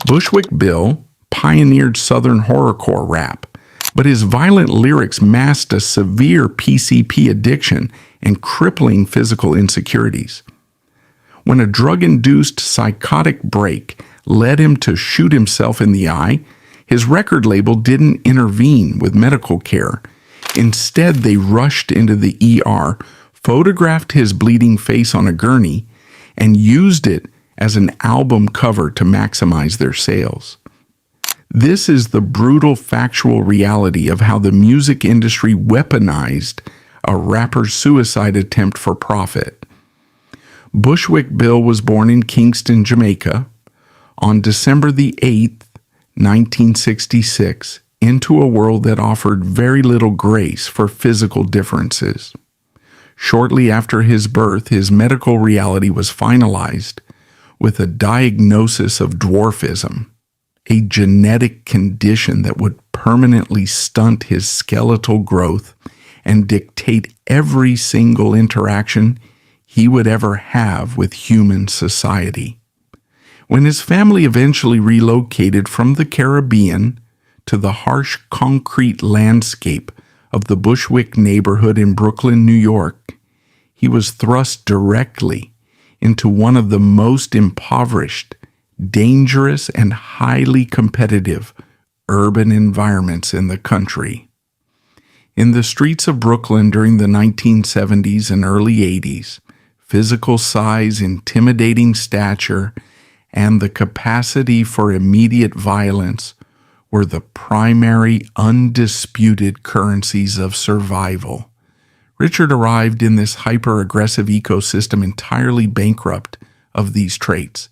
Bushwick Bill pioneered Southern horrorcore rap, but his violent lyrics masked a severe PCP addiction and crippling physical insecurities. When a drug-induced psychotic break led him to shoot himself in the eye, his record label didn't intervene with medical care. Instead, they rushed into the ER, photographed his bleeding face on a gurney, and used it as an album cover to maximize their sales. This is the brutal factual reality of how the music industry weaponized a rapper's suicide attempt for profit. Bushwick Bill was born in Kingston, Jamaica, on December the 8th, 1966, into a world that offered very little grace for physical differences. Shortly after his birth, his medical reality was finalized with a diagnosis of dwarfism, a genetic condition that would permanently stunt his skeletal growth and dictate every single interaction he would ever have with human society. When his family eventually relocated from the Caribbean to the harsh concrete landscape of the Bushwick neighborhood in Brooklyn, New York, he was thrust directly into one of the most impoverished, dangerous, and highly competitive urban environments in the country. In the streets of Brooklyn during the 1970s and early 80s, physical size, intimidating stature, and the capacity for immediate violence were the primary, undisputed currencies of survival. Richard arrived in this hyper-aggressive ecosystem entirely bankrupt of these traits.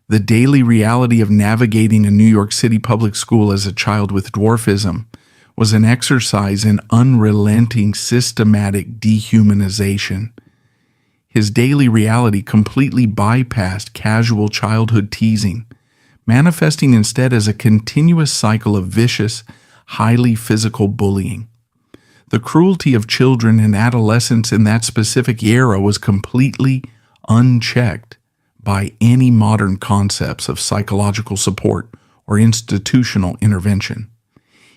The daily reality of navigating a New York City public school as a child with dwarfism was an exercise in unrelenting systematic dehumanization. His daily reality completely bypassed casual childhood teasing, manifesting instead as a continuous cycle of vicious, highly physical bullying. The cruelty of children and adolescents in that specific era was completely unchecked by any modern concepts of psychological support or institutional intervention.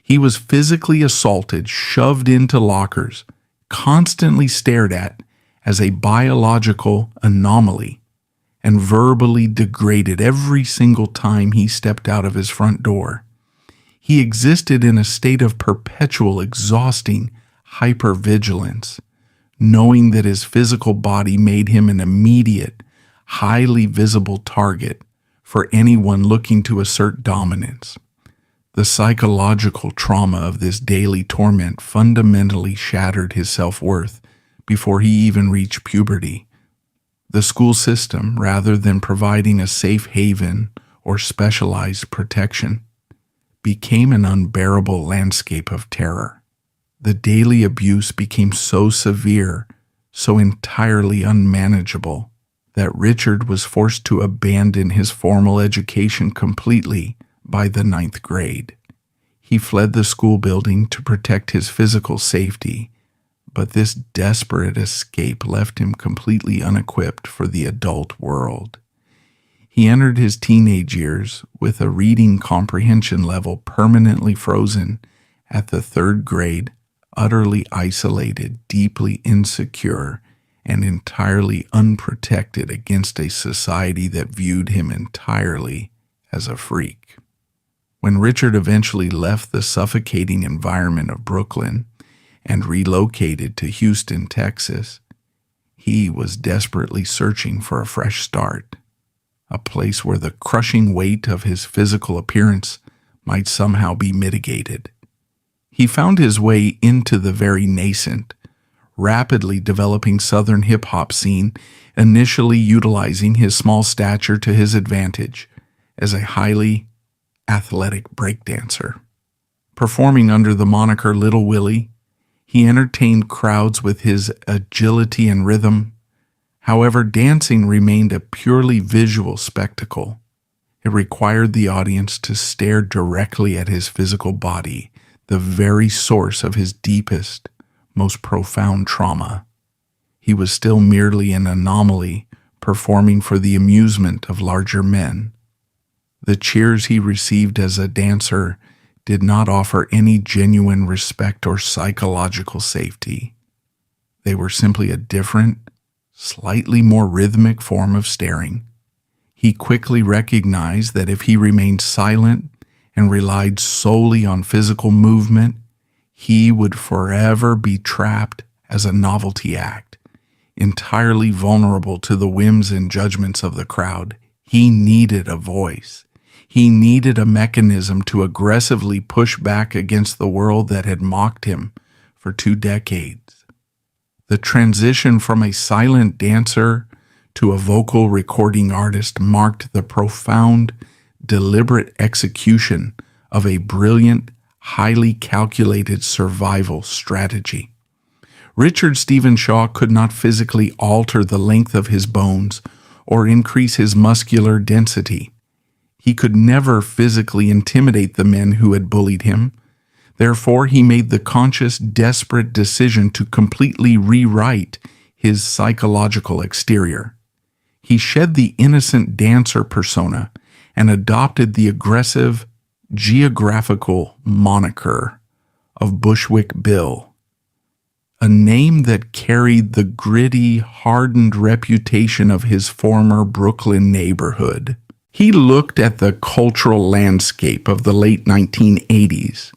He was physically assaulted, shoved into lockers, constantly stared at as a biological anomaly, and verbally degraded every single time he stepped out of his front door. He existed in a state of perpetual, exhausting hypervigilance, knowing that his physical body made him an immediate, highly visible target for anyone looking to assert dominance. The psychological trauma of this daily torment fundamentally shattered his self-worth before he even reached puberty. The school system, rather than providing a safe haven or specialized protection, became an unbearable landscape of terror. The daily abuse became so severe, so entirely unmanageable, that Richard was forced to abandon his formal education completely by the 9th grade. He fled the school building to protect his physical safety, but this desperate escape left him completely unequipped for the adult world. He entered his teenage years with a reading comprehension level permanently frozen at the 3rd grade, utterly isolated, deeply insecure, and entirely unprotected against a society that viewed him entirely as a freak. When Richard eventually left the suffocating environment of Brooklyn and relocated to Houston, Texas, he was desperately searching for a fresh start, a place where the crushing weight of his physical appearance might somehow be mitigated. He found his way into the very nascent, rapidly developing Southern hip-hop scene, initially utilizing his small stature to his advantage as a highly athletic breakdancer. Performing under the moniker Little Willie, he entertained crowds with his agility and rhythm. However, dancing remained a purely visual spectacle. It required the audience to stare directly at his physical body, the very source of his deepest, most profound trauma. He was still merely an anomaly performing for the amusement of larger men. The cheers he received as a dancer did not offer any genuine respect or psychological safety. They were simply a different, slightly more rhythmic form of staring. He quickly recognized that if he remained silent and relied solely on physical movement, he would forever be trapped as a novelty act, entirely vulnerable to the whims and judgments of the crowd. He needed a voice. He needed a mechanism to aggressively push back against the world that had mocked him for 2 decades. The transition from a silent dancer to a vocal recording artist marked the profound, deliberate execution of a brilliant, highly calculated survival strategy. Richard Stephen Shaw could not physically alter the length of his bones or increase his muscular density. He could never physically intimidate the men who had bullied him. Therefore, he made the conscious, desperate decision to completely rewrite his psychological exterior. He shed the innocent dancer persona and adopted the aggressive, geographical moniker of Bushwick Bill, a name that carried the gritty, hardened reputation of his former Brooklyn neighborhood. He looked at the cultural landscape of the late 1980s,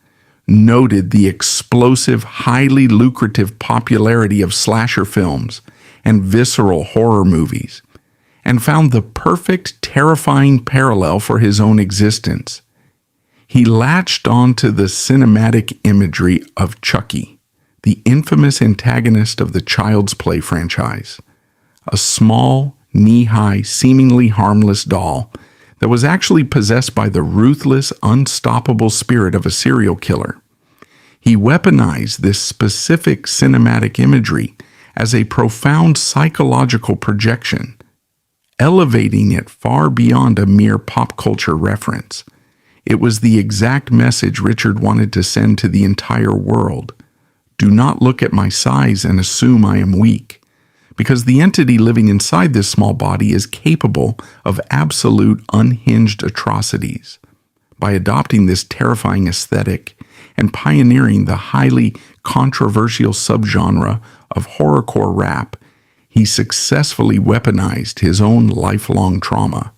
noted the explosive, highly lucrative popularity of slasher films and visceral horror movies, and found the perfect, terrifying parallel for his own existence. He latched onto the cinematic imagery of Chucky, the infamous antagonist of the Child's Play franchise, a small, knee-high, seemingly harmless doll that was actually possessed by the ruthless, unstoppable spirit of a serial killer. He weaponized this specific cinematic imagery as a profound psychological projection, elevating it far beyond a mere pop culture reference. It was the exact message Richard wanted to send to the entire world. Do not look at my size and assume I am weak, because the entity living inside this small body is capable of absolute unhinged atrocities. By adopting this terrifying aesthetic and pioneering the highly controversial subgenre of horrorcore rap, he successfully weaponized his own lifelong trauma.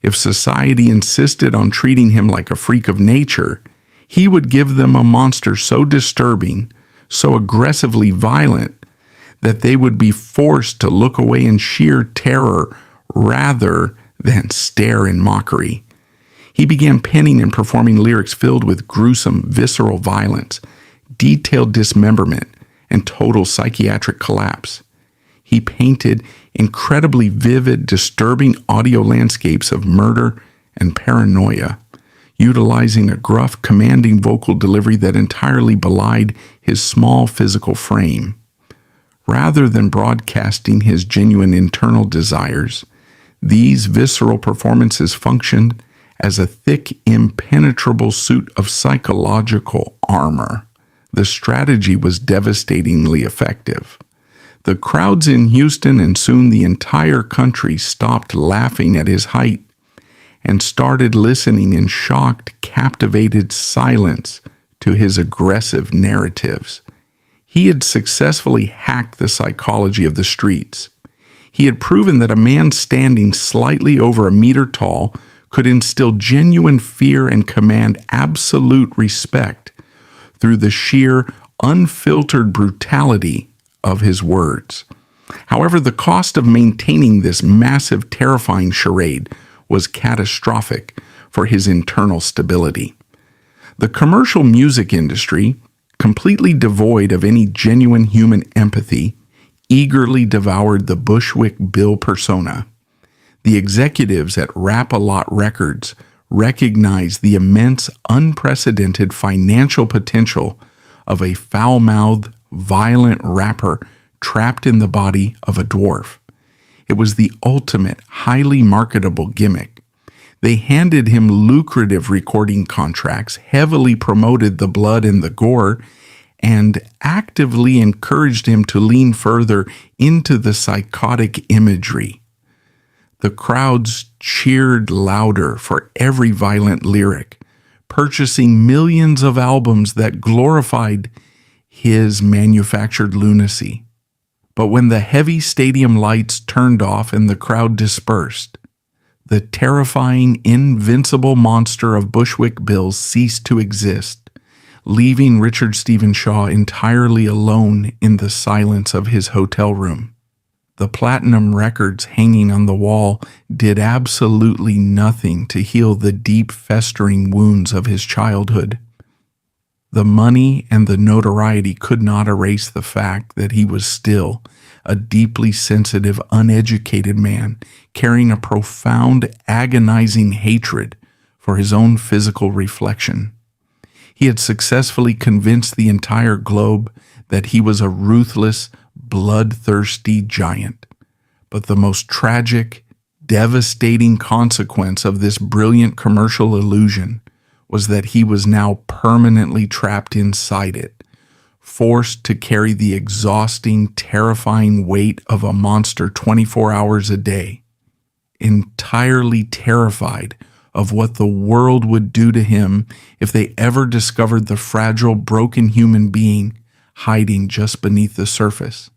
If society insisted on treating him like a freak of nature, he would give them a monster so disturbing, so aggressively violent, that they would be forced to look away in sheer terror rather than stare in mockery. He began penning and performing lyrics filled with gruesome, visceral violence, detailed dismemberment, and total psychiatric collapse. He painted incredibly vivid, disturbing audio landscapes of murder and paranoia, utilizing a gruff, commanding vocal delivery that entirely belied his small physical frame. Rather than broadcasting his genuine internal desires, these visceral performances functioned as a thick, impenetrable suit of psychological armor. The strategy was devastatingly effective. The crowds in Houston and soon the entire country stopped laughing at his height and started listening in shocked, captivated silence to his aggressive narratives. He had successfully hacked the psychology of the streets. He had proven that a man standing slightly over a meter tall could instill genuine fear and command absolute respect through the sheer, unfiltered brutality of his words. However, the cost of maintaining this massive, terrifying charade was catastrophic for his internal stability. The commercial music industry, completely devoid of any genuine human empathy, eagerly devoured the Bushwick Bill persona. The executives at Rap-A-Lot Records recognized the immense, unprecedented financial potential of a foul-mouthed, violent rapper trapped in the body of a dwarf. It was the ultimate, highly marketable gimmick. They handed him lucrative recording contracts, heavily promoted the blood and the gore, and actively encouraged him to lean further into the psychotic imagery. The crowds cheered louder for every violent lyric, purchasing millions of albums that glorified his manufactured lunacy. But when the heavy stadium lights turned off and the crowd dispersed, the terrifying, invincible monster of Bushwick Bill ceased to exist, leaving Richard Stephen Shaw entirely alone in the silence of his hotel room. The platinum records hanging on the wall did absolutely nothing to heal the deep, festering wounds of his childhood. The money and the notoriety could not erase the fact that he was still a deeply sensitive, uneducated man carrying a profound, agonizing hatred for his own physical reflection. He had successfully convinced the entire globe that he was a ruthless, bloodthirsty giant. But the most tragic, devastating consequence of this brilliant commercial illusion was that he was now permanently trapped inside it, forced to carry the exhausting, terrifying weight of a monster 24 hours a day, entirely terrified of what the world would do to him if they ever discovered the fragile, broken human being hiding just beneath the surface.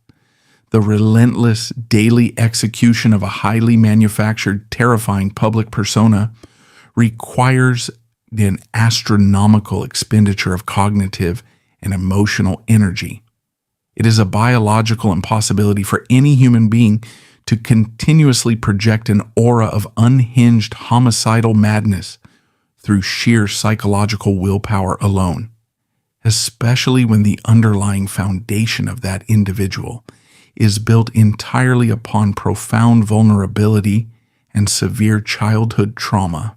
The relentless daily execution of a highly manufactured, terrifying public persona requires an astronomical expenditure of cognitive and emotional energy. It is a biological impossibility for any human being to continuously project an aura of unhinged homicidal madness through sheer psychological willpower alone, especially when the underlying foundation of that individual is built entirely upon profound vulnerability and severe childhood trauma.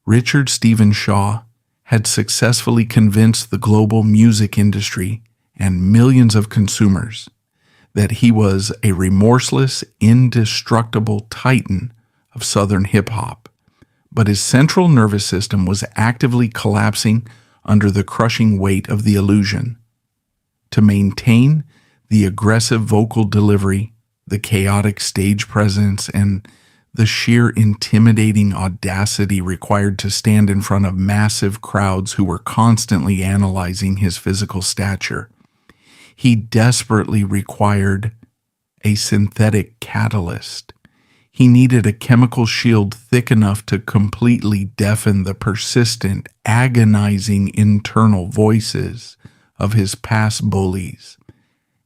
Richard Stephen Shaw had successfully convinced the global music industry and millions of consumers that he was a remorseless, indestructible titan of Southern hip-hop, but his central nervous system was actively collapsing under the crushing weight of the illusion. To maintain the aggressive vocal delivery, the chaotic stage presence, and the sheer intimidating audacity required to stand in front of massive crowds who were constantly analyzing his physical stature, he desperately required a synthetic catalyst. He needed a chemical shield thick enough to completely deafen the persistent, agonizing internal voices of his past bullies,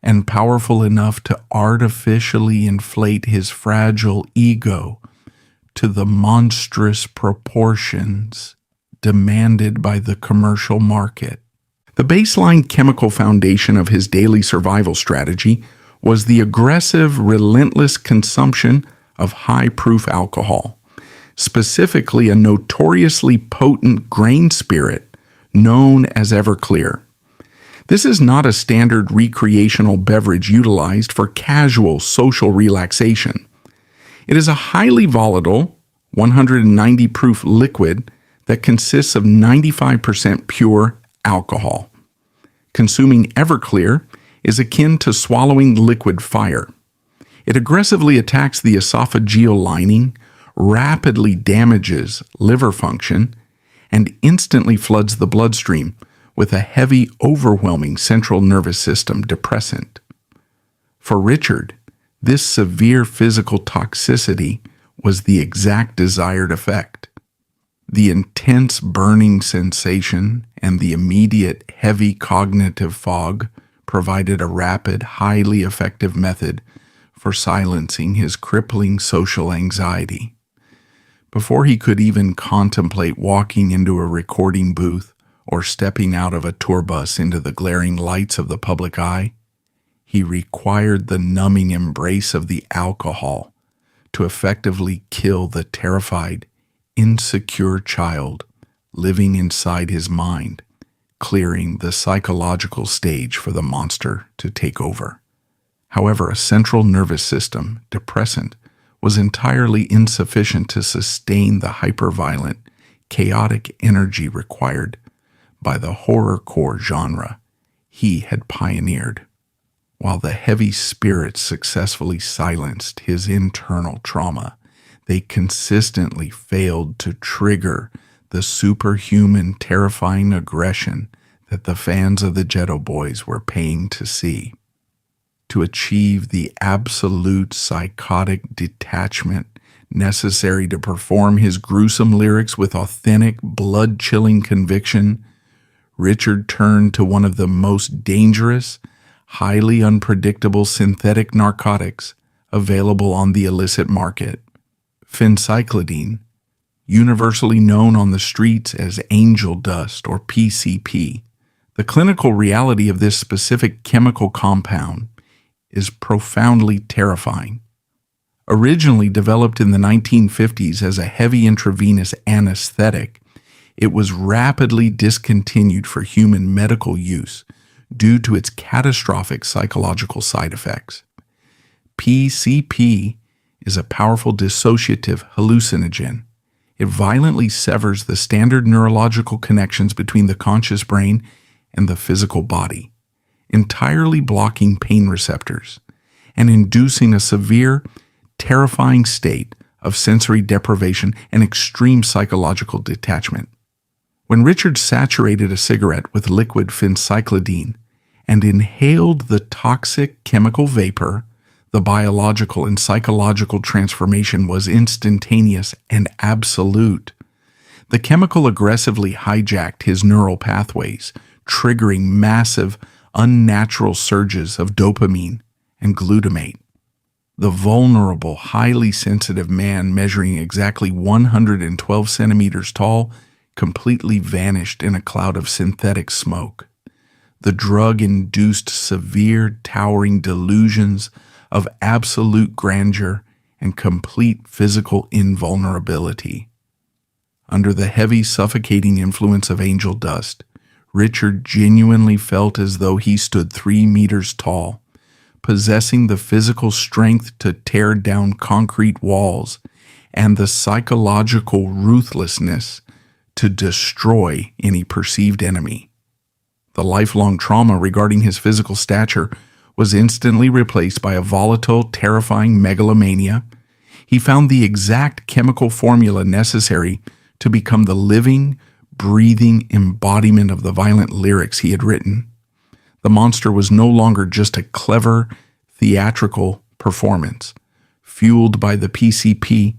and powerful enough to artificially inflate his fragile ego to the monstrous proportions demanded by the commercial market. The baseline chemical foundation of his daily survival strategy was the aggressive, relentless consumption of high-proof alcohol, specifically a notoriously potent grain spirit known as Everclear. This is not a standard recreational beverage utilized for casual social relaxation. It is a highly volatile, 190 proof liquid that consists of 95% pure alcohol. Consuming Everclear is akin to swallowing liquid fire. It aggressively attacks the esophageal lining, rapidly damages liver function, and instantly floods the bloodstream with a heavy, overwhelming central nervous system depressant. For Richard, this severe physical toxicity was the exact desired effect. The intense burning sensation and the immediate heavy cognitive fog provided a rapid, highly effective method for silencing his crippling social anxiety. Before he could even contemplate walking into a recording booth or stepping out of a tour bus into the glaring lights of the public eye, he required the numbing embrace of the alcohol to effectively kill the terrified, insecure child living inside his mind, clearing the psychological stage for the monster to take over. However, a central nervous system depressant was entirely insufficient to sustain the hyperviolent, chaotic energy required by the horrorcore genre he had pioneered. While the heavy spirits successfully silenced his internal trauma, They consistently failed to trigger the superhuman, terrifying aggression that the fans of the Geto Boys were paying to see. To achieve the absolute psychotic detachment necessary to perform his gruesome lyrics with authentic, blood-chilling conviction, Richard turned to one of the most dangerous, highly unpredictable synthetic narcotics available on the illicit market, phencyclidine, universally known on the streets as angel dust or PCP. The clinical reality of this specific chemical compound is profoundly terrifying. Originally developed in the 1950s as a heavy intravenous anesthetic, it was rapidly discontinued for human medical use due to its catastrophic psychological side effects. PCP is a powerful dissociative hallucinogen. It violently severs the standard neurological connections between the conscious brain and the physical body, entirely blocking pain receptors and inducing a severe, terrifying state of sensory deprivation and extreme psychological detachment. When Richard saturated a cigarette with liquid phencyclidine and inhaled the toxic chemical vapor, the biological and psychological transformation was instantaneous and absolute. The chemical aggressively hijacked his neural pathways, triggering massive, unnatural surges of dopamine and glutamate. The vulnerable, highly sensitive man measuring exactly 112 centimeters tall completely vanished in a cloud of synthetic smoke. The drug-induced severe, towering delusions of absolute grandeur and complete physical invulnerability. Under the heavy, suffocating influence of angel dust, Richard genuinely felt as though he stood 3 meters tall, possessing the physical strength to tear down concrete walls and the psychological ruthlessness to destroy any perceived enemy. The lifelong trauma regarding his physical stature was instantly replaced by a volatile, terrifying megalomania. He found the exact chemical formula necessary to become the living, breathing embodiment of the violent lyrics he had written. The monster was no longer just a clever, theatrical performance. Fueled by the PCP,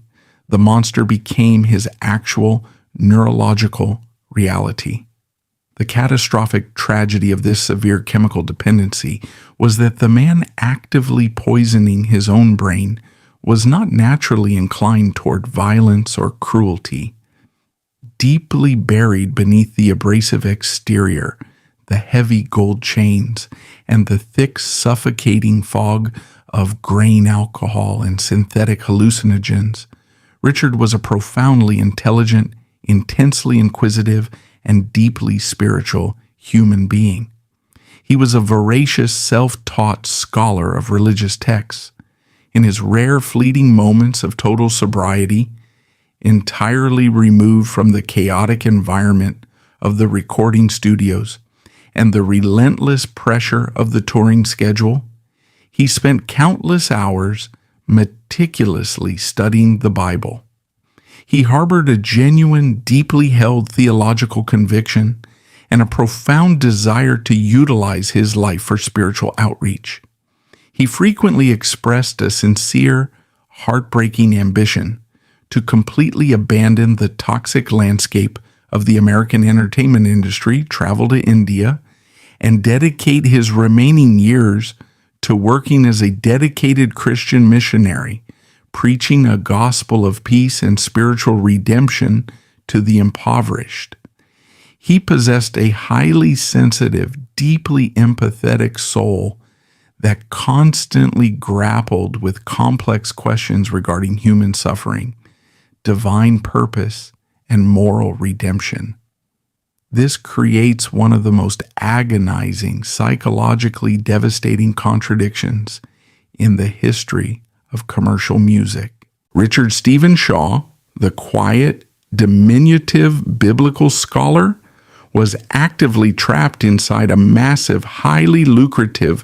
the monster became his actual neurological reality. The catastrophic tragedy of this severe chemical dependency was that the man actively poisoning his own brain was not naturally inclined toward violence or cruelty. Deeply buried beneath the abrasive exterior, the heavy gold chains, and the thick, suffocating fog of grain alcohol and synthetic hallucinogens, Richard was a profoundly intelligent, intensely inquisitive, and deeply spiritual human being. He was a voracious, self-taught scholar of religious texts. In his rare, fleeting moments of total sobriety, entirely removed from the chaotic environment of the recording studios and the relentless pressure of the touring schedule, he spent countless hours meticulously studying the Bible. He harbored a genuine, deeply held theological conviction and a profound desire to utilize his life for spiritual outreach. He frequently expressed a sincere, heartbreaking ambition to completely abandon the toxic landscape of the American entertainment industry, travel to India, and dedicate his remaining years to working as a dedicated Christian missionary, preaching a gospel of peace and spiritual redemption to the impoverished. He possessed a highly sensitive, deeply empathetic soul that constantly grappled with complex questions regarding human suffering, divine purpose, and moral redemption. This creates one of the most agonizing, psychologically devastating contradictions in the history of commercial music. Richard Stephen Shaw, the quiet, diminutive biblical scholar, was actively trapped inside a massive, highly lucrative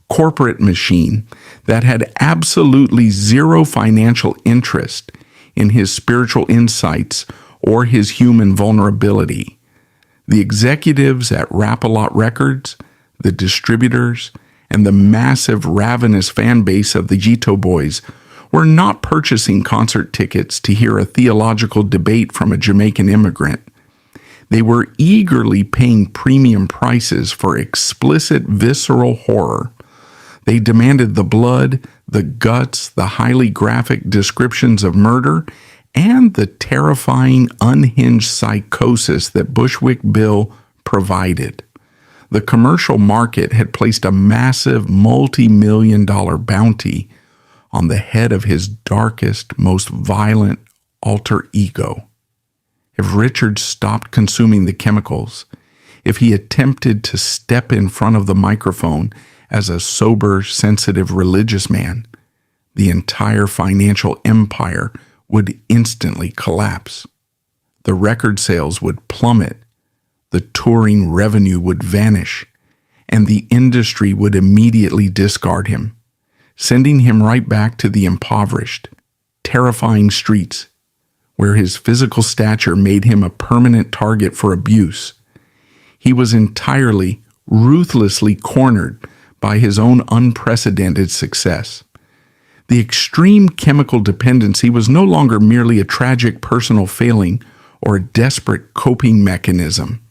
corporate machine that had absolutely zero financial interest in his spiritual insights or his human vulnerability. The executives at Rap-A-Lot Records, the distributors, and the massive ravenous fan base of the Geto Boys were not purchasing concert tickets to hear a theological debate from a Jamaican immigrant. They were eagerly paying premium prices for explicit, visceral horror. They demanded the blood, the guts, the highly graphic descriptions of murder, and the terrifying, unhinged psychosis that Bushwick Bill provided. The commercial market had placed a massive multi-million-dollar bounty on the head of his darkest, most violent alter ego. If Richard stopped consuming the chemicals, if he attempted to step in front of the microphone as a sober, sensitive religious man, the entire financial empire would instantly collapse. The record sales would plummet, the touring revenue would vanish, and the industry would immediately discard him, sending him right back to the impoverished, terrifying streets where his physical stature made him a permanent target for abuse. He was entirely, ruthlessly cornered by his own unprecedented success. The extreme chemical dependency was no longer merely a tragic personal failing or a desperate coping mechanism.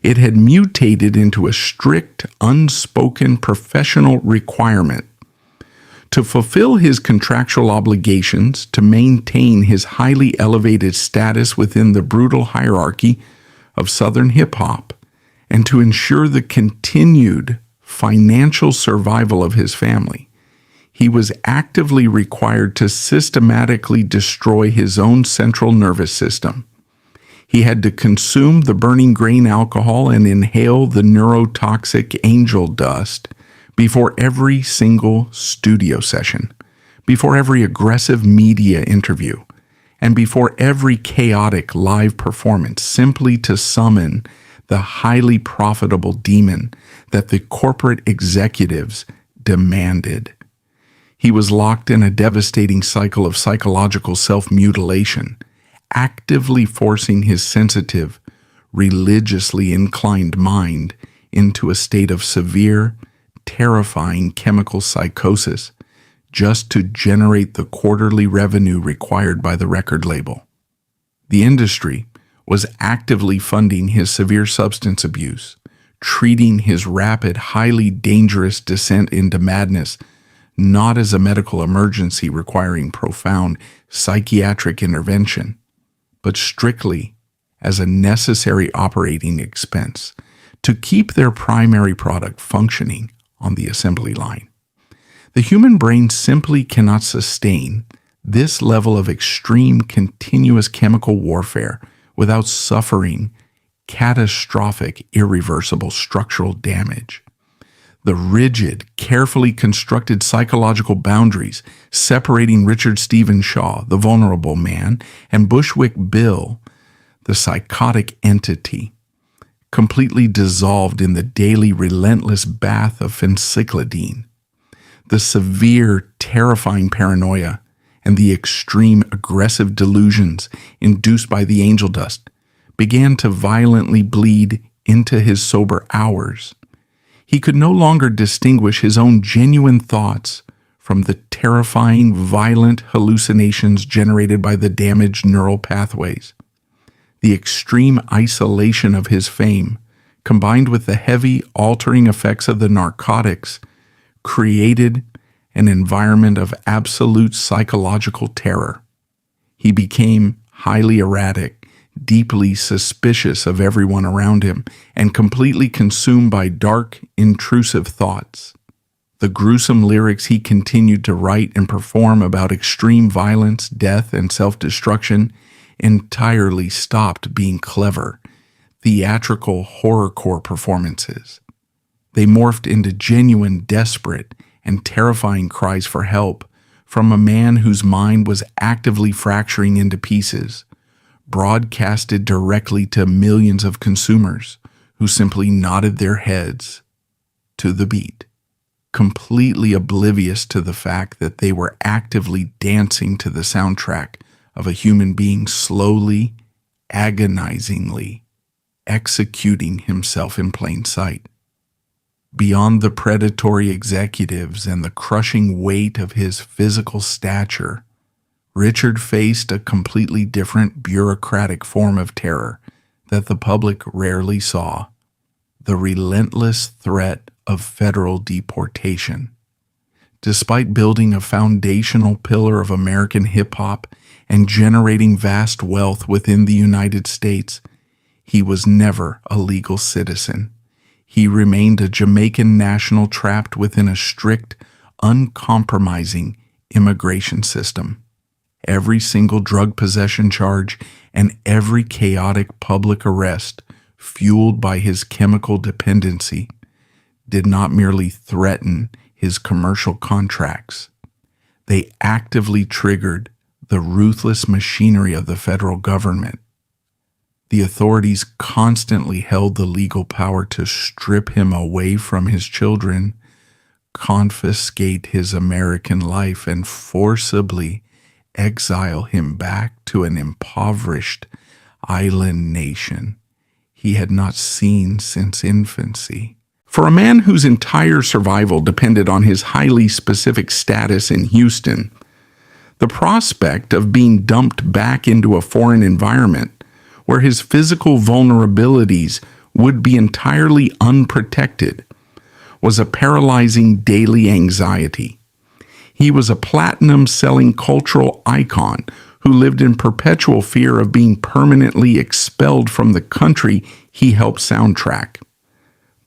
It had mutated into a strict, unspoken professional requirement. To fulfill his contractual obligations, to maintain his highly elevated status within the brutal hierarchy of Southern hip-hop, and to ensure the continued financial survival of his family, he was actively required to systematically destroy his own central nervous system. He had to consume the burning grain alcohol and inhale the neurotoxic angel dust before every single studio session, before every aggressive media interview, and before every chaotic live performance, simply to summon the highly profitable demon that the corporate executives demanded. He was locked in a devastating cycle of psychological self-mutilation, actively forcing his sensitive, religiously inclined mind into a state of severe, terrifying chemical psychosis just to generate the quarterly revenue required by the record label. The industry was actively funding his severe substance abuse, treating his rapid, highly dangerous descent into madness not as a medical emergency requiring profound psychiatric intervention, but strictly as a necessary operating expense to keep their primary product functioning on the assembly line. The human brain simply cannot sustain this level of extreme continuous chemical warfare without suffering catastrophic, irreversible structural damage. The rigid, carefully constructed psychological boundaries separating Richard Stephen Shaw, the vulnerable man, and Bushwick Bill, the psychotic entity, completely dissolved in the daily relentless bath of phencyclidine. The severe, terrifying paranoia and the extreme aggressive delusions induced by the angel dust began to violently bleed into his sober hours. He could no longer distinguish his own genuine thoughts from the terrifying, violent hallucinations generated by the damaged neural pathways. The extreme isolation of his fame, combined with the heavy, altering effects of the narcotics, created an environment of absolute psychological terror. He became highly erratic, deeply suspicious of everyone around him, and completely consumed by dark, intrusive thoughts. The gruesome lyrics he continued to write and perform about extreme violence, death, and self-destruction entirely stopped being clever, theatrical horrorcore performances. They morphed into genuine, desperate, and terrifying cries for help from a man whose mind was actively fracturing into pieces, broadcasted directly to millions of consumers who simply nodded their heads to the beat, completely oblivious to the fact that they were actively dancing to the soundtrack of a human being slowly, agonizingly executing himself in plain sight. Beyond the predatory executives and the crushing weight of his physical stature, Richard faced a completely different bureaucratic form of terror that the public rarely saw: the relentless threat of federal deportation. Despite building a foundational pillar of American hip-hop and generating vast wealth within the United States, he was never a legal citizen. He remained a Jamaican national trapped within a strict, uncompromising immigration system. Every single drug possession charge and every chaotic public arrest, fueled by his chemical dependency, did not merely threaten his commercial contracts. They actively triggered the ruthless machinery of the federal government. The authorities constantly held the legal power to strip him away from his children, confiscate his American life, and forcibly exile him back to an impoverished island nation he had not seen since infancy. For a man whose entire survival depended on his highly specific status in Houston, the prospect of being dumped back into a foreign environment where his physical vulnerabilities would be entirely unprotected was a paralyzing daily anxiety. He was a platinum-selling cultural icon who lived in perpetual fear of being permanently expelled from the country he helped soundtrack.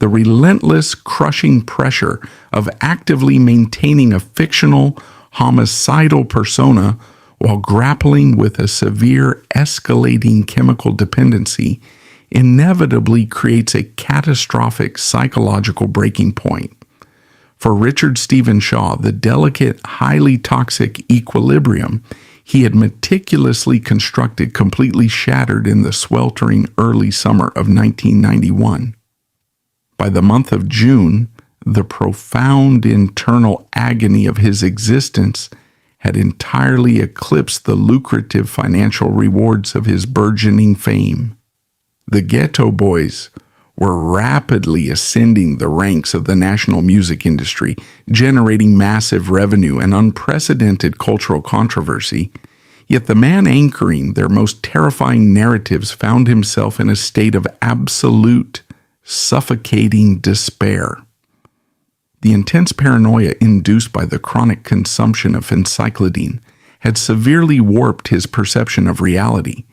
The relentless, crushing pressure of actively maintaining a fictional, homicidal persona while grappling with a severe, escalating chemical dependency inevitably creates a catastrophic psychological breaking point. For Richard Stephen Shaw, the delicate, highly toxic equilibrium he had meticulously constructed completely shattered in the sweltering early summer of 1991. By the month of June, the profound internal agony of his existence had entirely eclipsed the lucrative financial rewards of his burgeoning fame. The Geto Boys were rapidly ascending the ranks of the national music industry, generating massive revenue and unprecedented cultural controversy. Yet the man anchoring their most terrifying narratives found himself in a state of absolute, suffocating despair. The intense paranoia induced by the chronic consumption of phencyclidine had severely warped his perception of reality,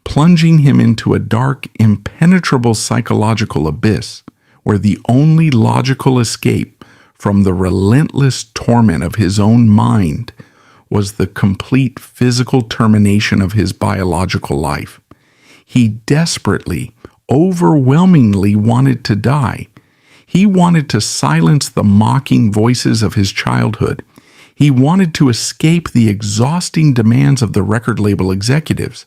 plunging him into a dark, impenetrable psychological abyss where the only logical escape from the relentless torment of his own mind was the complete physical termination of his biological life. He desperately, overwhelmingly wanted to die. He wanted to silence the mocking voices of his childhood. He wanted to escape the exhausting demands of the record label executives.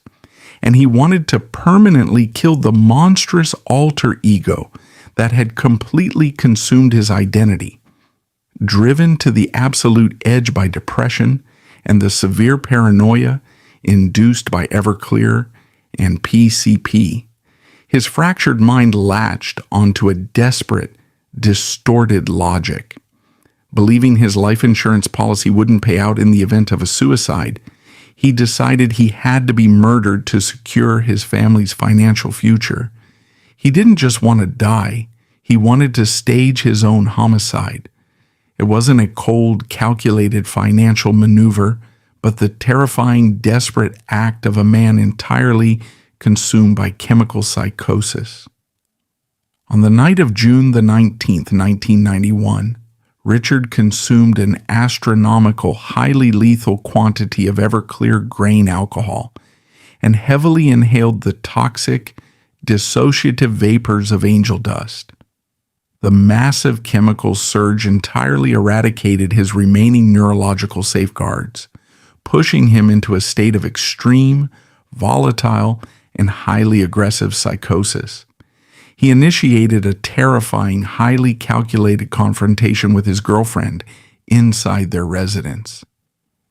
And he wanted to permanently kill the monstrous alter ego that had completely consumed his identity. Driven to the absolute edge by depression and the severe paranoia induced by Everclear and PCP, his fractured mind latched onto a desperate, distorted logic. Believing his life insurance policy wouldn't pay out in the event of a suicide, he decided he had to be murdered to secure his family's financial future. He didn't just want to die, he wanted to stage his own homicide. It wasn't a cold, calculated financial maneuver, but the terrifying, desperate act of a man entirely consumed by chemical psychosis. On the night of June the 19th, 1991, Richard consumed an astronomical, highly lethal quantity of Everclear grain alcohol and heavily inhaled the toxic, dissociative vapors of angel dust. The massive chemical surge entirely eradicated his remaining neurological safeguards, pushing him into a state of extreme, volatile, and highly aggressive psychosis. He initiated a terrifying, highly calculated confrontation with his girlfriend inside their residence.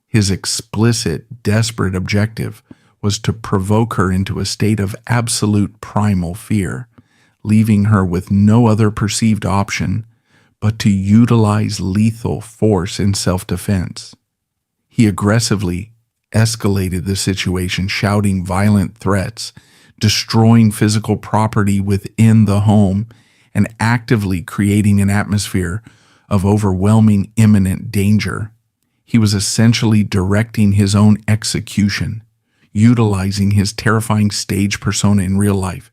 His explicit, desperate objective was to provoke her into a state of absolute primal fear, leaving her with no other perceived option but to utilize lethal force in self-defense. He aggressively escalated the situation, shouting violent threats, destroying physical property within the home, and actively creating an atmosphere of overwhelming imminent danger. He was essentially directing his own execution, utilizing his terrifying stage persona in real life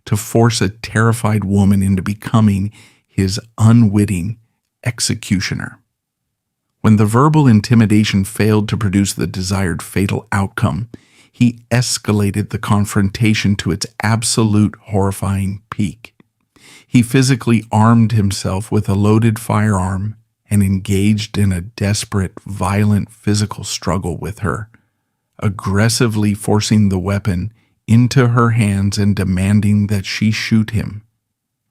to force a terrified woman into becoming his unwitting executioner. When the verbal intimidation failed to produce the desired fatal outcome, he escalated the confrontation to its absolute horrifying peak. He physically armed himself with a loaded firearm and engaged in a desperate, violent physical struggle with her, aggressively forcing the weapon into her hands and demanding that she shoot him.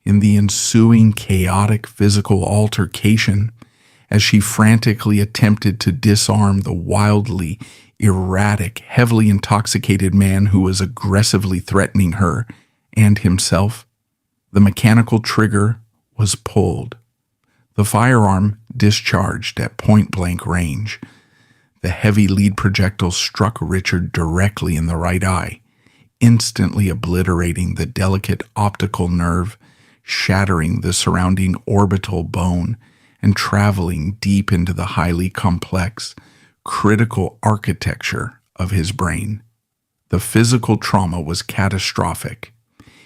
In the ensuing chaotic physical altercation, as she frantically attempted to disarm the wildly erratic, heavily intoxicated man who was aggressively threatening her and himself, the mechanical trigger was pulled. The firearm discharged at point-blank range. The heavy lead projectile struck Richard directly in the right eye, instantly obliterating the delicate optical nerve, shattering the surrounding orbital bone, and traveling deep into the highly complex, critical architecture of his brain. The physical trauma was catastrophic.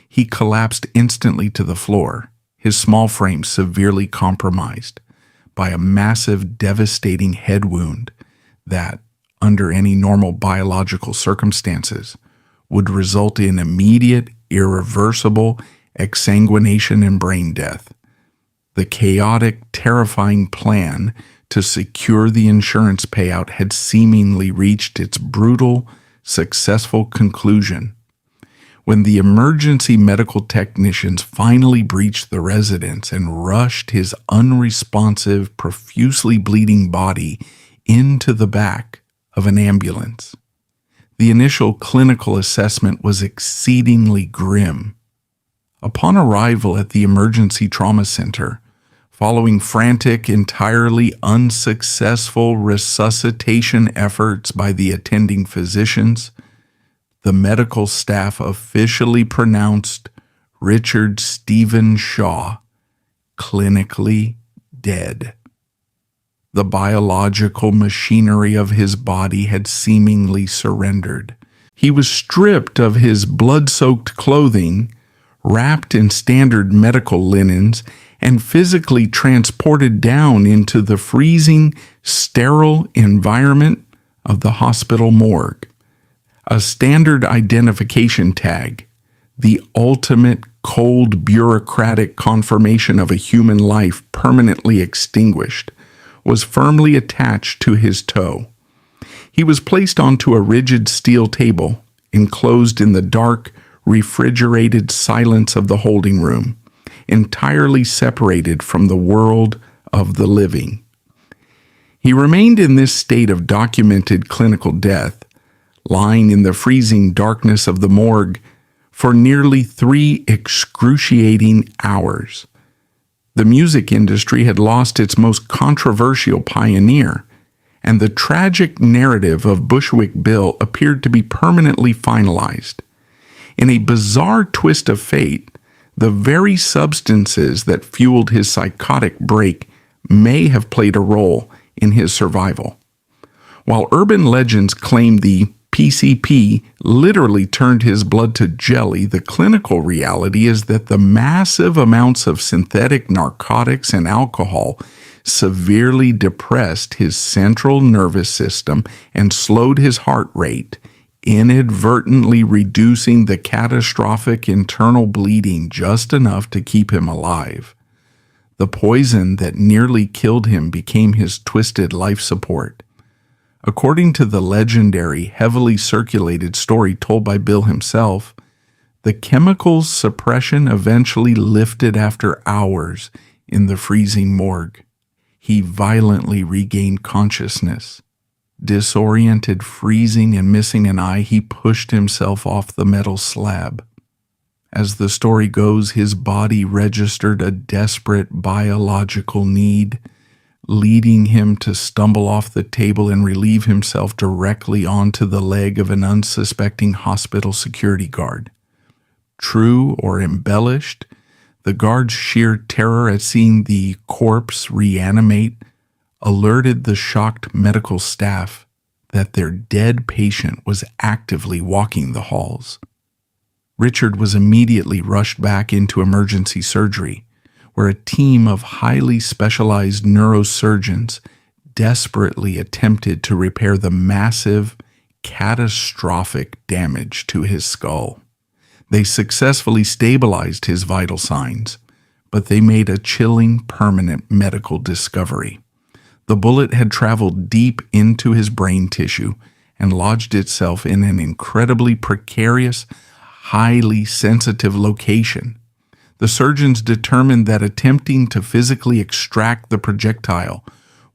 He collapsed instantly to the floor, his small frame severely compromised by a massive, devastating head wound that, under any normal biological circumstances, would result in immediate, irreversible exsanguination and brain death. The chaotic, terrifying plan to secure the insurance payout had seemingly reached its brutal, successful conclusion. When the emergency medical technicians finally breached the residence and rushed his unresponsive, profusely bleeding body into the back of an ambulance, the initial clinical assessment was exceedingly grim. Upon arrival at the emergency trauma center, following frantic, entirely unsuccessful resuscitation efforts by the attending physicians, the medical staff officially pronounced Richard Stephen Shaw clinically dead. The biological machinery of his body had seemingly surrendered. He was stripped of his blood-soaked clothing, wrapped in standard medical linens, and physically transported down into the freezing, sterile environment of the hospital morgue. A standard identification tag, the ultimate cold bureaucratic confirmation of a human life permanently extinguished, was firmly attached to his toe. He was placed onto a rigid steel table, enclosed in the dark, refrigerated silence of the holding room, entirely separated from the world of the living. He remained in this state of documented clinical death, lying in the freezing darkness of the morgue for nearly 3 excruciating hours. The music industry had lost its most controversial pioneer, and the tragic narrative of Bushwick Bill appeared to be permanently finalized. In a bizarre twist of fate, the very substances that fueled his psychotic break may have played a role in his survival. While urban legends claim the PCP literally turned his blood to jelly, the clinical reality is that the massive amounts of synthetic narcotics and alcohol severely depressed his central nervous system and slowed his heart rate, inadvertently reducing the catastrophic internal bleeding just enough to keep him alive. The poison that nearly killed him became his twisted life support. According to the legendary, heavily circulated story told by Bill himself, the chemical's suppression eventually lifted after hours in the freezing morgue. He violently regained consciousness, Disoriented, freezing, and missing an eye, he pushed himself off the metal slab. As the story goes, his body registered a desperate biological need, leading him to stumble off the table and relieve himself directly onto the leg of an unsuspecting hospital security guard. True or embellished, the guard's sheer terror at seeing the corpse reanimate alerted the shocked medical staff that their dead patient was actively walking the halls. Richard was immediately rushed back into emergency surgery, where a team of highly specialized neurosurgeons desperately attempted to repair the massive, catastrophic damage to his skull. They successfully stabilized his vital signs, but they made a chilling, permanent medical discovery. The bullet had traveled deep into his brain tissue and lodged itself in an incredibly precarious, highly sensitive location. The surgeons determined that attempting to physically extract the projectile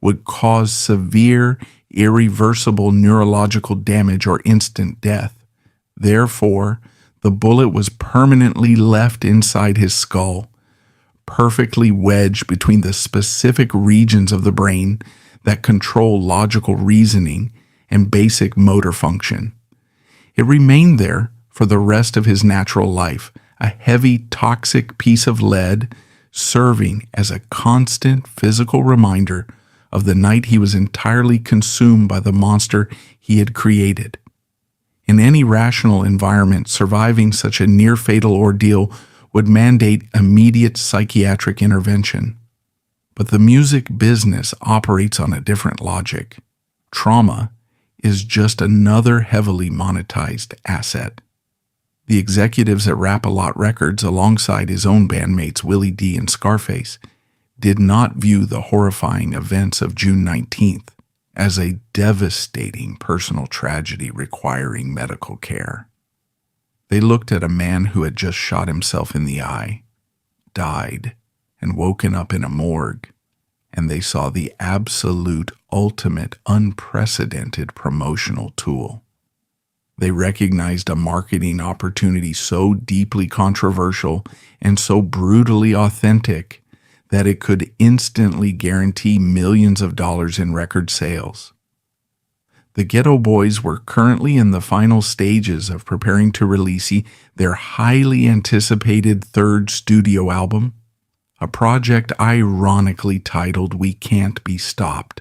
would cause severe, irreversible neurological damage or instant death. Therefore, the bullet was permanently left inside his skull, perfectly wedged between the specific regions of the brain that control logical reasoning and basic motor function. It remained there for the rest of his natural life, a heavy, toxic piece of lead serving as a constant physical reminder of the night he was entirely consumed by the monster he had created. In any rational environment, surviving such a near-fatal ordeal would mandate immediate psychiatric intervention. But the music business operates on a different logic. Trauma is just another heavily monetized asset. The executives at Rap-A-Lot Records, alongside his own bandmates Willie D and Scarface, did not view the horrifying events of June 19th as a devastating personal tragedy requiring medical care. They looked at a man who had just shot himself in the eye, died, and woken up in a morgue, and they saw the absolute, ultimate, unprecedented promotional tool. They recognized a marketing opportunity so deeply controversial and so brutally authentic that it could instantly guarantee millions of dollars in record sales. The Geto Boys were currently in the final stages of preparing to release their highly anticipated third studio album, a project ironically titled We Can't Be Stopped.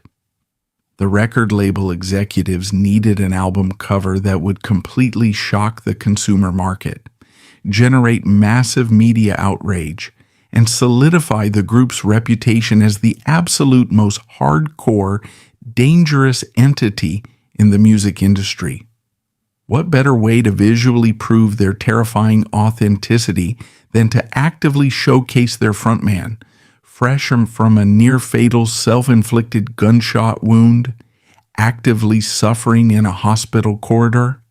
The record label executives needed an album cover that would completely shock the consumer market, generate massive media outrage, and solidify the group's reputation as the absolute most hardcore, dangerous entity in the music industry. What better way to visually prove their terrifying authenticity than to actively showcase their frontman, fresh from a near-fatal self-inflicted gunshot wound, actively suffering in a hospital corridor?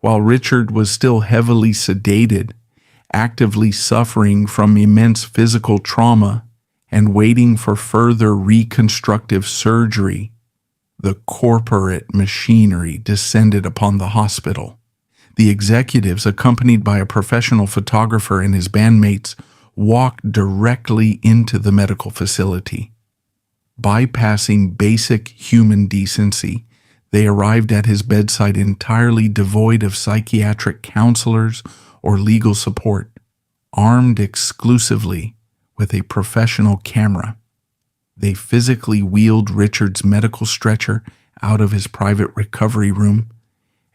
While Richard was still heavily sedated, actively suffering from immense physical trauma, and waiting for further reconstructive surgery, the corporate machinery descended upon the hospital. The executives, accompanied by a professional photographer and his bandmates, walked directly into the medical facility. Bypassing basic human decency, they arrived at his bedside entirely devoid of psychiatric counselors or legal support, armed exclusively with a professional camera. They physically wheeled Richard's medical stretcher out of his private recovery room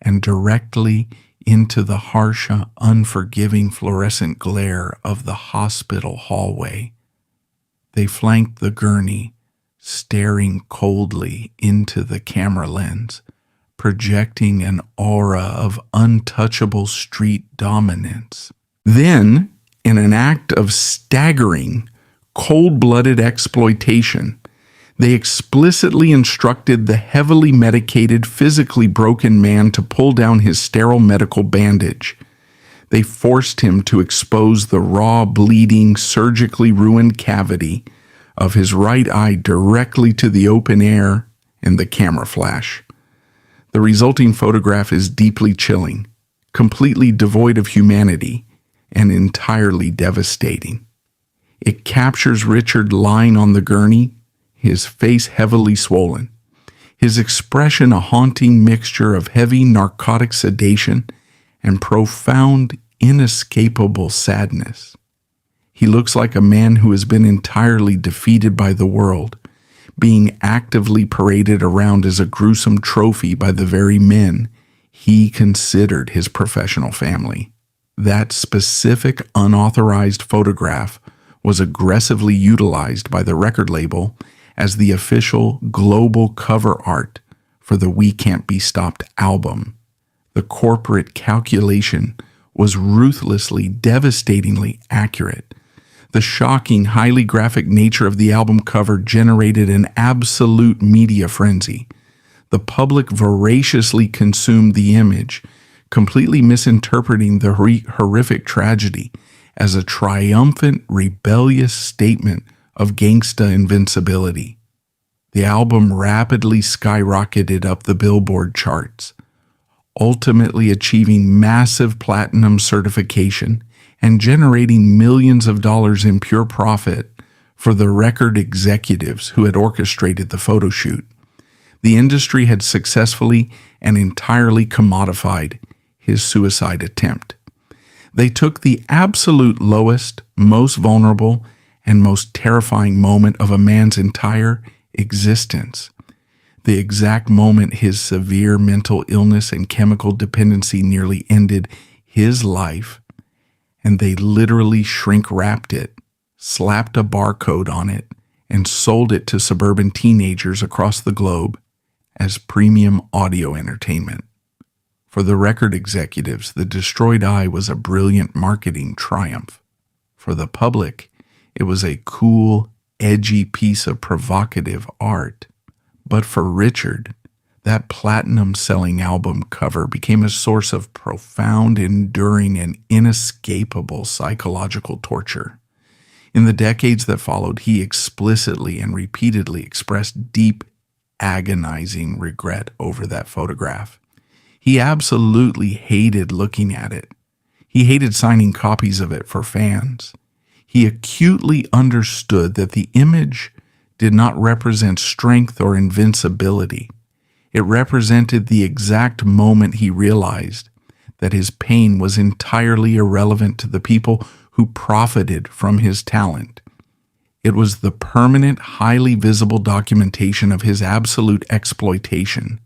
and directly into the harsh, unforgiving fluorescent glare of the hospital hallway. They flanked the gurney, staring coldly into the camera lens, projecting an aura of untouchable street dominance. Then, in an act of staggering, cold-blooded exploitation, they explicitly instructed the heavily medicated, physically broken man to pull down his sterile medical bandage. They forced him to expose the raw, bleeding, surgically ruined cavity of his right eye directly to the open air and the camera flash. The resulting photograph is deeply chilling, completely devoid of humanity, and entirely devastating. It captures Richard lying on the gurney, his face heavily swollen, his expression a haunting mixture of heavy narcotic sedation and profound, inescapable sadness. He looks like a man who has been entirely defeated by the world, being actively paraded around as a gruesome trophy by the very men he considered his professional family. That specific unauthorized photograph was aggressively utilized by the record label as the official global cover art for the We Can't Be Stopped album. The corporate calculation was ruthlessly, devastatingly accurate. The shocking, highly graphic nature of the album cover generated an absolute media frenzy. The public voraciously consumed the image, completely misinterpreting the horrific tragedy as a triumphant, rebellious statement of gangsta invincibility. The album rapidly skyrocketed up the Billboard charts, ultimately achieving massive platinum certification and generating millions of dollars in pure profit for the record executives who had orchestrated the photo shoot. The industry had successfully and entirely commodified his suicide attempt. They took the absolute lowest, most vulnerable, and most terrifying moment of a man's entire existence, the exact moment his severe mental illness and chemical dependency nearly ended his life, and they literally shrink-wrapped it, slapped a barcode on it, and sold it to suburban teenagers across the globe as premium audio entertainment. For the record executives, the destroyed eye was a brilliant marketing triumph. For the public, it was a cool, edgy piece of provocative art. But for Richard, that platinum-selling album cover became a source of profound, enduring, and inescapable psychological torture. In the decades that followed, he explicitly and repeatedly expressed deep, agonizing regret over that photograph. He absolutely hated looking at it. He hated signing copies of it for fans. He acutely understood that the image did not represent strength or invincibility. It represented the exact moment he realized that his pain was entirely irrelevant to the people who profited from his talent. It was the permanent, highly visible documentation of his absolute exploitation,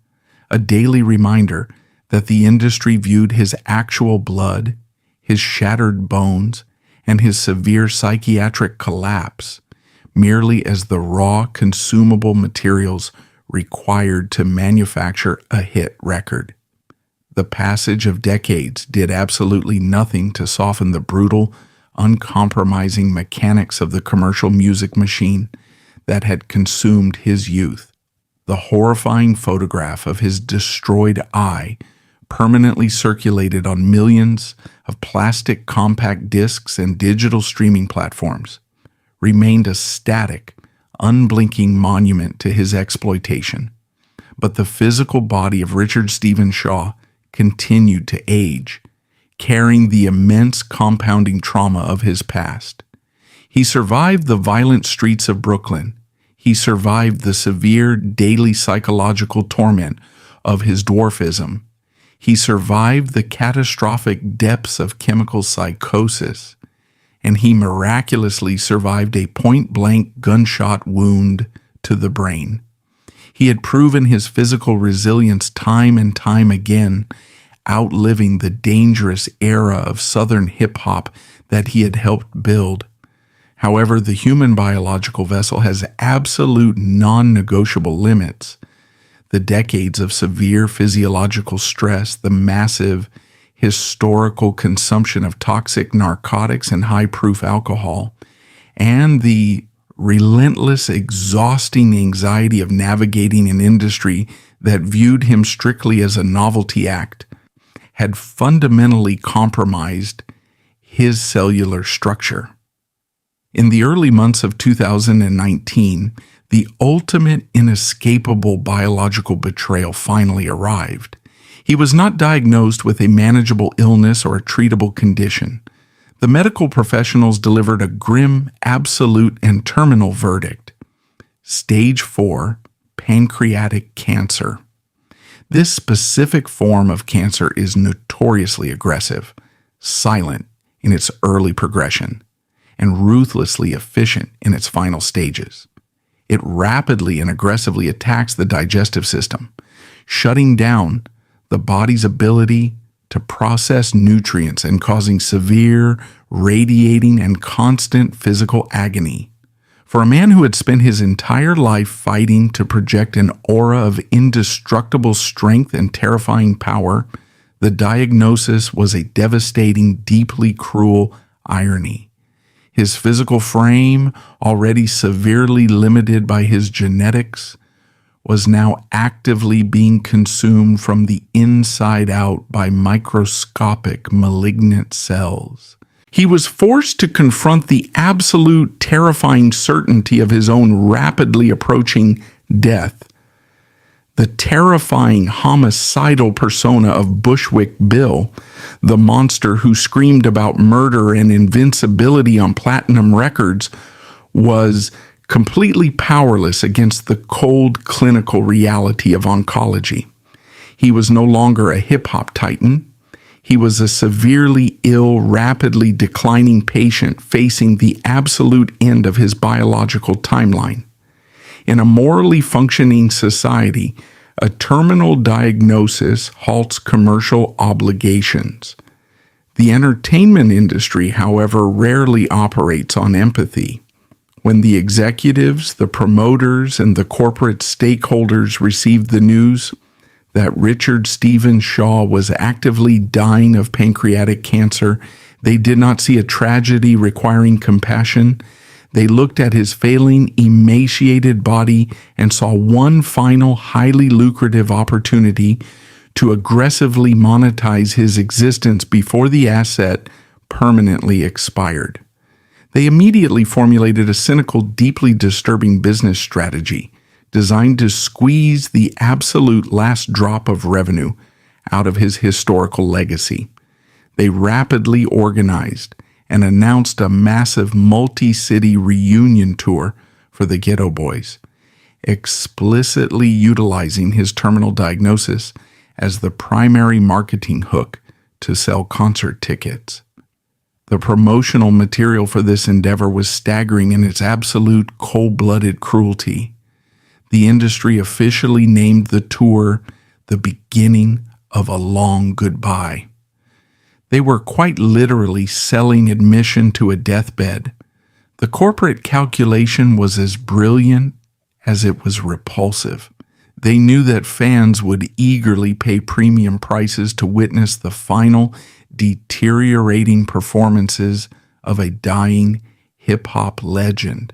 a daily reminder that the industry viewed his actual blood, his shattered bones, and his severe psychiatric collapse merely as the raw, consumable materials required to manufacture a hit record. The passage of decades did absolutely nothing to soften the brutal, uncompromising mechanics of the commercial music machine that had consumed his youth. The horrifying photograph of his destroyed eye, permanently circulated on millions of plastic compact discs and digital streaming platforms, remained a static, unblinking monument to his exploitation. But the physical body of Richard Stephen Shaw continued to age, carrying the immense compounding trauma of his past. He survived the violent streets of Brooklyn. He survived the severe daily psychological torment of his dwarfism. He survived the catastrophic depths of chemical psychosis, and he miraculously survived a point-blank gunshot wound to the brain. He had proven his physical resilience time and time again, outliving the dangerous era of Southern hip-hop that he had helped build. However, the human biological vessel has absolute non-negotiable limits. The decades of severe physiological stress, the massive historical consumption of toxic narcotics and high-proof alcohol, and the relentless, exhausting anxiety of navigating an industry that viewed him strictly as a novelty act, had fundamentally compromised his cellular structure. In the early months of 2019, the ultimate inescapable biological betrayal finally arrived. He was not diagnosed with a manageable illness or a treatable condition. The medical professionals delivered a grim, absolute, and terminal verdict. Stage 4, pancreatic cancer. This specific form of cancer is notoriously aggressive, silent in its early progression, and ruthlessly efficient in its final stages. It rapidly and aggressively attacks the digestive system, shutting down the body's ability to process nutrients and causing severe, radiating, and constant physical agony. For a man who had spent his entire life fighting to project an aura of indestructible strength and terrifying power, the diagnosis was a devastating, deeply cruel irony. His physical frame, already severely limited by his genetics, was now actively being consumed from the inside out by microscopic malignant cells. He was forced to confront the absolute terrifying certainty of his own rapidly approaching death. The terrifying homicidal persona of Bushwick Bill, the monster who screamed about murder and invincibility on platinum records, was completely powerless against the cold clinical reality of oncology. He was no longer a hip-hop titan. He was a severely ill, rapidly declining patient facing the absolute end of his biological timeline. In a morally functioning society, a terminal diagnosis halts commercial obligations. The entertainment industry, however, rarely operates on empathy. When the executives, the promoters, and the corporate stakeholders received the news that Richard Stephen Shaw was actively dying of pancreatic cancer, they did not see a tragedy requiring compassion. They looked at his failing, emaciated body and saw one final, highly lucrative opportunity to aggressively monetize his existence before the asset permanently expired. They immediately formulated a cynical, deeply disturbing business strategy designed to squeeze the absolute last drop of revenue out of his historical legacy. They rapidly organized and announced a massive multi-city reunion tour for the Geto Boys, explicitly utilizing his terminal diagnosis as the primary marketing hook to sell concert tickets. The promotional material for this endeavor was staggering in its absolute cold-blooded cruelty. The industry officially named the tour the beginning of a long goodbye. They were quite literally selling admission to a deathbed. The corporate calculation was as brilliant as it was repulsive. They knew that fans would eagerly pay premium prices to witness the final, deteriorating performances of a dying hip-hop legend.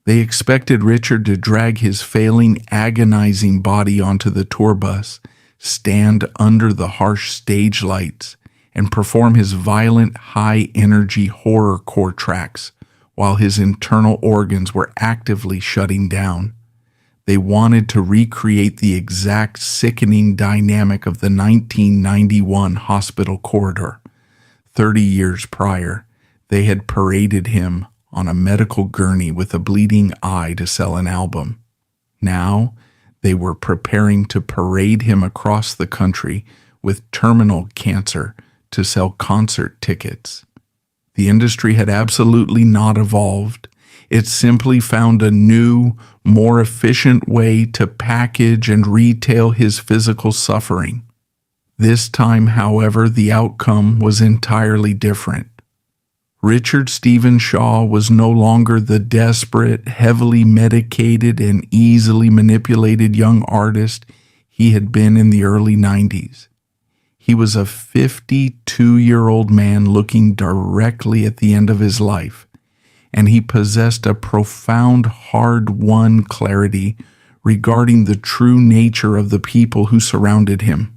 They expected Richard to drag his failing, agonizing body onto the tour bus, stand under the harsh stage lights, and perform his violent, high-energy horrorcore tracks while his internal organs were actively shutting down. They wanted to recreate the exact sickening dynamic of the 1991 hospital corridor. 30 years prior, they had paraded him on a medical gurney with a bleeding eye to sell an album. Now, they were preparing to parade him across the country with terminal cancer to sell concert tickets. The industry had absolutely not evolved. It simply found a new, more efficient way to package and retail his physical suffering. This time, however, the outcome was entirely different. Richard Stephen Shaw was no longer the desperate, heavily medicated, and easily manipulated young artist he had been in the early 90s. He was a 52-year-old man looking directly at the end of his life, and he possessed a profound, hard-won clarity regarding the true nature of the people who surrounded him.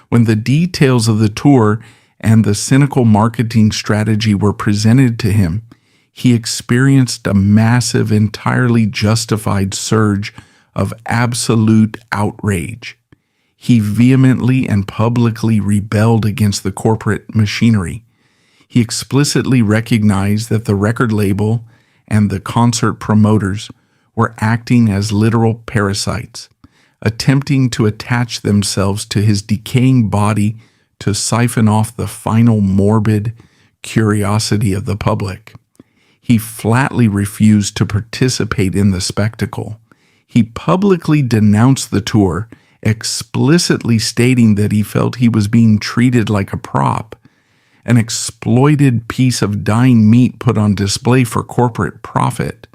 When the details of the tour and the cynical marketing strategy were presented to him, he experienced a massive, entirely justified surge of absolute outrage. He vehemently and publicly rebelled against the corporate machinery. He explicitly recognized that the record label and the concert promoters were acting as literal parasites, attempting to attach themselves to his decaying body to siphon off the final morbid curiosity of the public. He flatly refused to participate in the spectacle. He publicly denounced the tour, explicitly stating that he felt he was being treated like a prop, an exploited piece of dying meat put on display for corporate profit.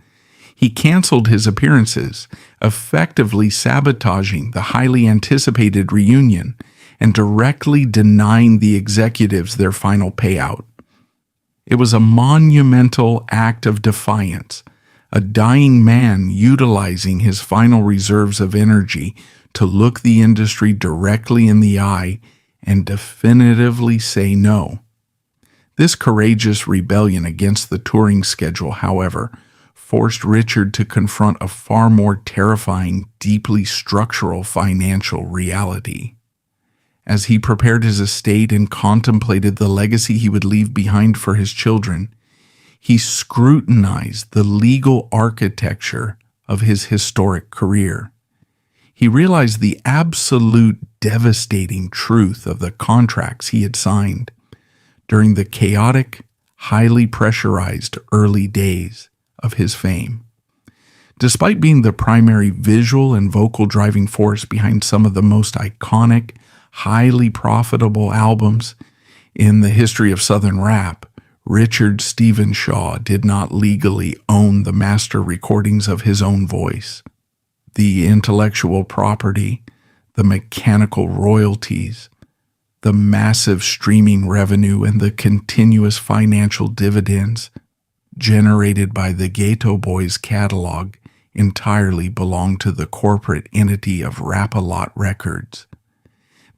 He canceled his appearances, effectively sabotaging the highly anticipated reunion and directly denying the executives their final payout. It was a monumental act of defiance, a dying man utilizing his final reserves of energy to look the industry directly in the eye and definitively say no. This courageous rebellion against the touring schedule, however, forced Richard to confront a far more terrifying, deeply structural financial reality. As he prepared his estate and contemplated the legacy he would leave behind for his children, he scrutinized the legal architecture of his historic career. He realized the absolute devastating truth of the contracts he had signed during the chaotic, highly pressurized early days of his fame. Despite being the primary visual and vocal driving force behind some of the most iconic, highly profitable albums in the history of Southern rap, Richard Stephen Shaw did not legally own the master recordings of his own voice. The intellectual property, the mechanical royalties, the massive streaming revenue, and the continuous financial dividends generated by the Geto Boys catalog entirely belonged to the corporate entity of Rap-A-Lot Records.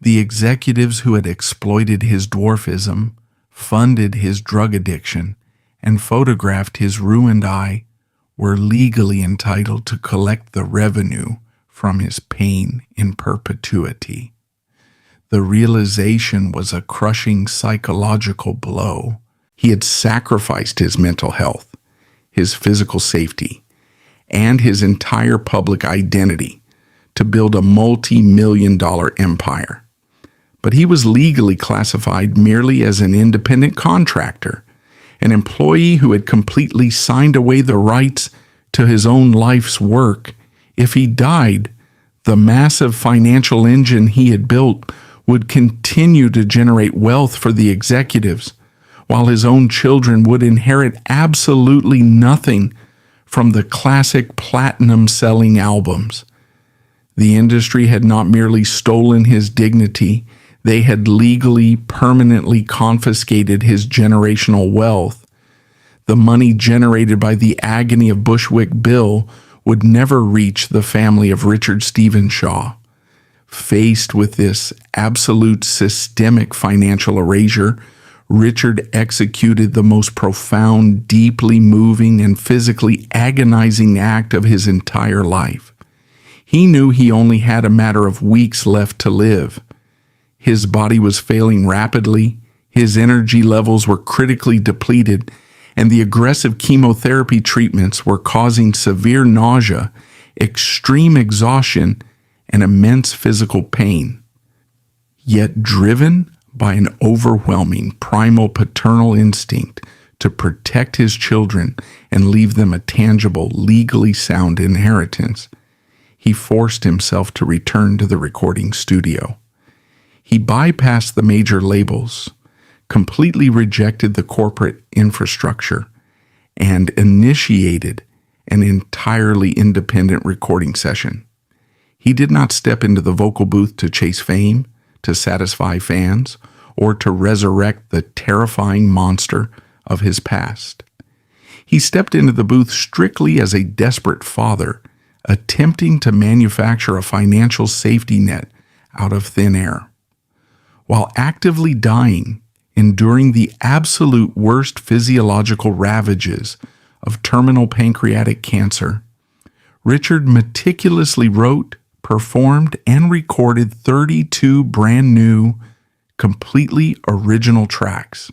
The executives who had exploited his dwarfism, funded his drug addiction, and photographed his ruined eye were legally entitled to collect the revenue from his pain in perpetuity. The realization was a crushing psychological blow. He had sacrificed his mental health, his physical safety, and his entire public identity to build a multi-million-dollar empire. But he was legally classified merely as an independent contractor, an employee who had completely signed away the rights to his own life's work. If he died, the massive financial engine he had built would continue to generate wealth for the executives, while his own children would inherit absolutely nothing from the classic platinum-selling albums. The industry had not merely stolen his dignity, they had legally, permanently confiscated his generational wealth. The money generated by the agony of Bushwick Bill would never reach the family of Richard Stephen Shaw. Faced with this absolute systemic financial erasure, Richard executed the most profound, deeply moving, and physically agonizing act of his entire life. He knew he only had a matter of weeks left to live. His body was failing rapidly, his energy levels were critically depleted, and the aggressive chemotherapy treatments were causing severe nausea, extreme exhaustion, and immense physical pain. Yet driven by an overwhelming primal paternal instinct to protect his children and leave them a tangible, legally sound inheritance, he forced himself to return to the recording studio. He bypassed the major labels, completely rejected the corporate infrastructure, and initiated an entirely independent recording session. He did not step into the vocal booth to chase fame, to satisfy fans, or to resurrect the terrifying monster of his past. He stepped into the booth strictly as a desperate father, attempting to manufacture a financial safety net out of thin air. While actively dying, enduring the absolute worst physiological ravages of terminal pancreatic cancer, Richard meticulously wrote, performed, and recorded 32 brand new, completely original tracks.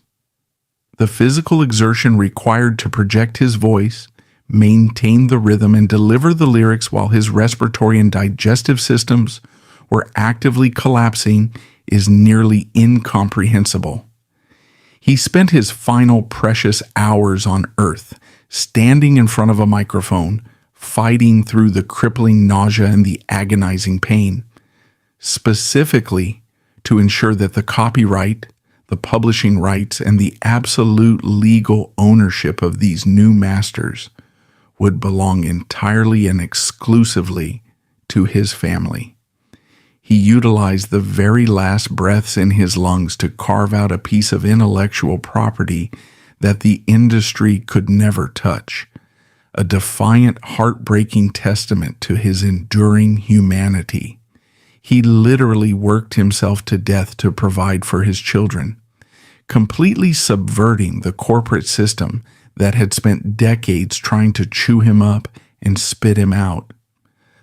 The physical exertion required to project his voice, maintain the rhythm, and deliver the lyrics while his respiratory and digestive systems were actively collapsing is nearly incomprehensible. He spent his final precious hours on Earth, standing in front of a microphone, fighting through the crippling nausea and the agonizing pain, specifically to ensure that the copyright, the publishing rights, and the absolute legal ownership of these new masters would belong entirely and exclusively to his family. He utilized the very last breaths in his lungs to carve out a piece of intellectual property that the industry could never touch, a defiant, heartbreaking testament to his enduring humanity. He literally worked himself to death to provide for his children, completely subverting the corporate system that had spent decades trying to chew him up and spit him out.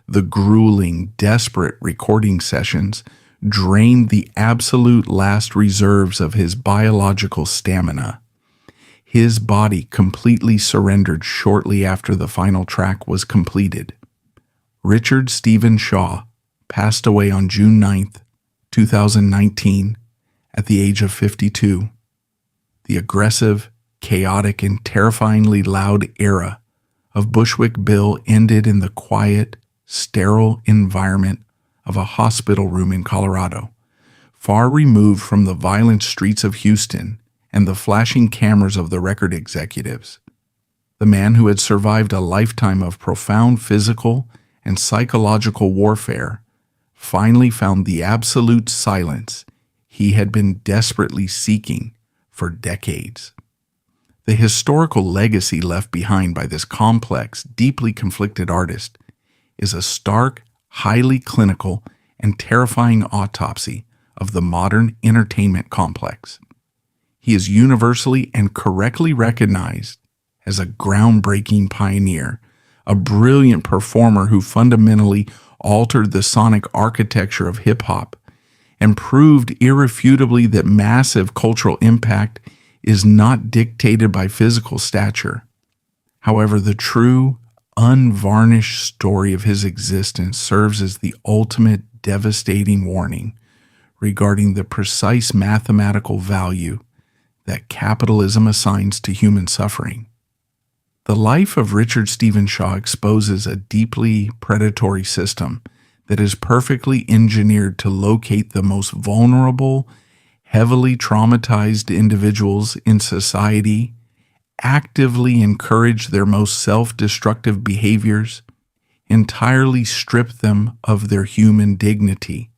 The grueling, desperate recording sessions drained the absolute last reserves of his biological stamina. His body completely surrendered shortly after the final track was completed. Richard Stephen Shaw passed away on June 9th, 2019, at the age of 52. The aggressive, chaotic, and terrifyingly loud era of Bushwick Bill ended in the quiet, sterile environment of a hospital room in Colorado, far removed from the violent streets of Houston and the flashing cameras of the record executives. The man who had survived a lifetime of profound physical and psychological warfare finally found the absolute silence he had been desperately seeking for decades. The historical legacy left behind by this complex, deeply conflicted artist is a stark, highly clinical, and terrifying autopsy of the modern entertainment complex. He is universally and correctly recognized as a groundbreaking pioneer, a brilliant performer who fundamentally altered the sonic architecture of hip-hop and proved irrefutably that massive cultural impact is not dictated by physical stature. However, the true, unvarnished story of his existence serves as the ultimate devastating warning regarding the precise mathematical value that capitalism assigns to human suffering. The life of Richard Stephen Shaw exposes a deeply predatory system that is perfectly engineered to locate the most vulnerable, heavily traumatized individuals in society, actively encourage their most self-destructive behaviors, entirely strip them of their human dignity,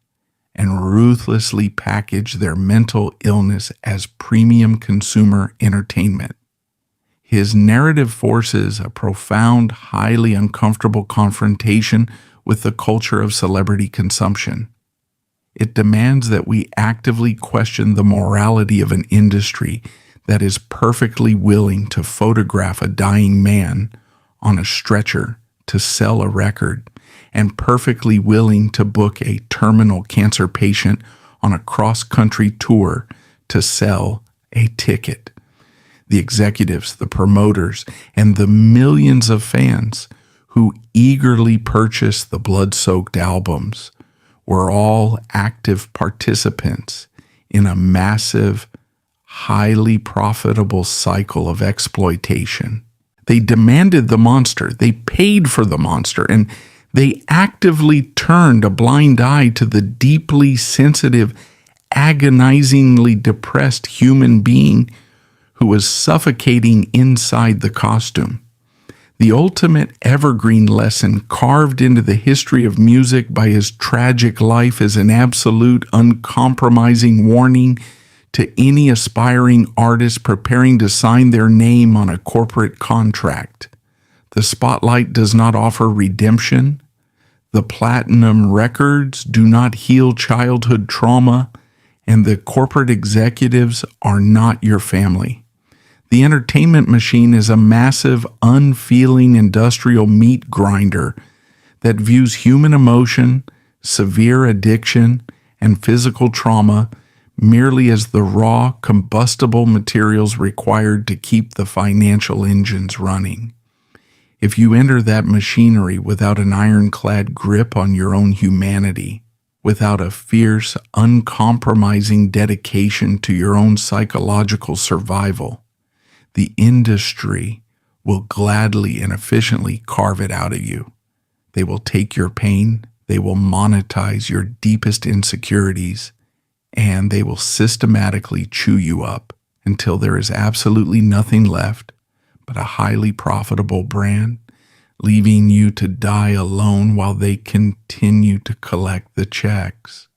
and ruthlessly package their mental illness as premium consumer entertainment. His narrative forces a profound, highly uncomfortable confrontation with the culture of celebrity consumption. It demands that we actively question the morality of an industry that is perfectly willing to photograph a dying man on a stretcher to sell a record, and perfectly willing to book a terminal cancer patient on a cross-country tour to sell a ticket. The executives, the promoters, and the millions of fans who eagerly purchased the blood-soaked albums were all active participants in a massive, highly profitable cycle of exploitation. They demanded the monster, they paid for the monster, and they actively turned a blind eye to the deeply sensitive, agonizingly depressed human being who was suffocating inside the costume. The ultimate evergreen lesson carved into the history of music by his tragic life is an absolute, uncompromising warning to any aspiring artist preparing to sign their name on a corporate contract. The spotlight does not offer redemption. The platinum records do not heal childhood trauma, and the corporate executives are not your family. The entertainment machine is a massive, unfeeling industrial meat grinder that views human emotion, severe addiction, and physical trauma merely as the raw, combustible materials required to keep the financial engines running. If you enter that machinery without an ironclad grip on your own humanity, without a fierce, uncompromising dedication to your own psychological survival, the industry will gladly and efficiently carve it out of you. They will take your pain, they will monetize your deepest insecurities, and they will systematically chew you up until there is absolutely nothing left but a highly profitable brand, leaving you to die alone while they continue to collect the checks.